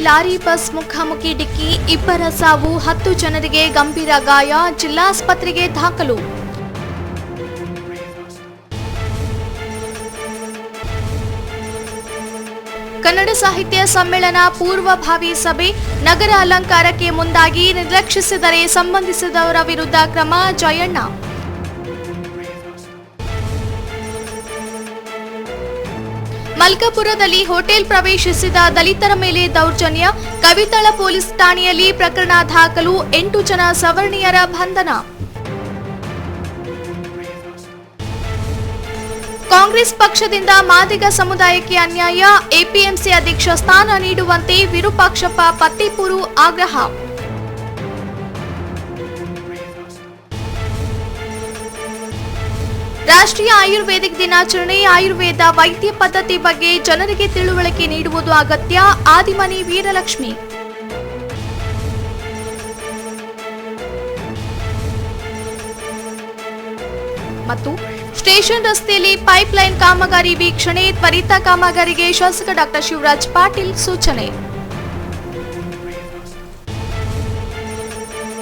Lorry bus ಮುಖಾಮುಖಿ ಡಿಕ್ಕಿ, 2 ಸಾವು, 10 ಜನರಿಗೆ ಗಂಭೀರ ಗಾಯ, ಜಿಲ್ಲಾಸ್ಪತ್ರೆಗೆ ದಾಖಲು. ಕನ್ನಡ ಸಾಹಿತ್ಯ ಸಮ್ಮೇಳನ ಪೂರ್ವಭಾವಿ ಸಭೆ, ನಗರ ಅಲಂಕಾರಕ್ಕೆ ಮುಂದಾಗಿ ನಿರ್ಲಕ್ಷಿಸಿದರೆ ಸಂಬಂಧಿಸಿದವರ ವಿರುದ್ಧ ಕ್ರಮ, ಜಯಣ್ಣ. ಮಲ್ಕಾಪುರದಲ್ಲಿ ಹೋಟೆಲ್ ಪ್ರವೇಶಿಸಿದ ದಲಿತರ ಮೇಲೆ ದೌರ್ಜನ್ಯ, ಕವಿತಳ ಪೊಲೀಸ್ ಠಾಣೆಯಲ್ಲಿ ಪ್ರಕರಣ ದಾಖಲು, 8 ಜನ ಸವರ್ಣೀಯರ ಬಂಧನ. ಕಾಂಗ್ರೆಸ್ ಪಕ್ಷದಿಂದ ಮಾದಿಗ ಸಮುದಾಯಕ್ಕೆ ಅನ್ಯಾಯ, ಎಪಿಎಂಸಿ ಅಧ್ಯಕ್ಷ ಸ್ಥಾನ ನೀಡುವಂತೆ ವಿರೂಪಾಕ್ಷಪ್ಪ ಪತ್ತಿಪೂರು ಆಗ್ರಹ. ರಾಷ್ಟ್ರೀಯ ಆಯುರ್ವೇದಿಕ್ ದಿನಾಚರಣೆ, ಆಯುರ್ವೇದ ವೈದ್ಯ ಪದ್ಧತಿ ಬಗ್ಗೆ ಜನರಿಗೆ ತಿಳುವಳಿಕೆ ನೀಡುವುದು ಅಗತ್ಯ, ಆದಿಮನಿ ವೀರಲಕ್ಷ್ಮಿ. ಮತ್ತು ಸ್ಟೇಷನ್ ರಸ್ತೆಯಲ್ಲಿ ಪೈಪ್ಲೈನ್ ಕಾಮಗಾರಿ ವೀಕ್ಷಣೆ, ತ್ವರಿತ ಕಾಮಗಾರಿಗೆ ಶಾಸಕ ಡಾ ಶಿವರಾಜ್ ಪಾಟೀಲ್ ಸೂಚನೆ.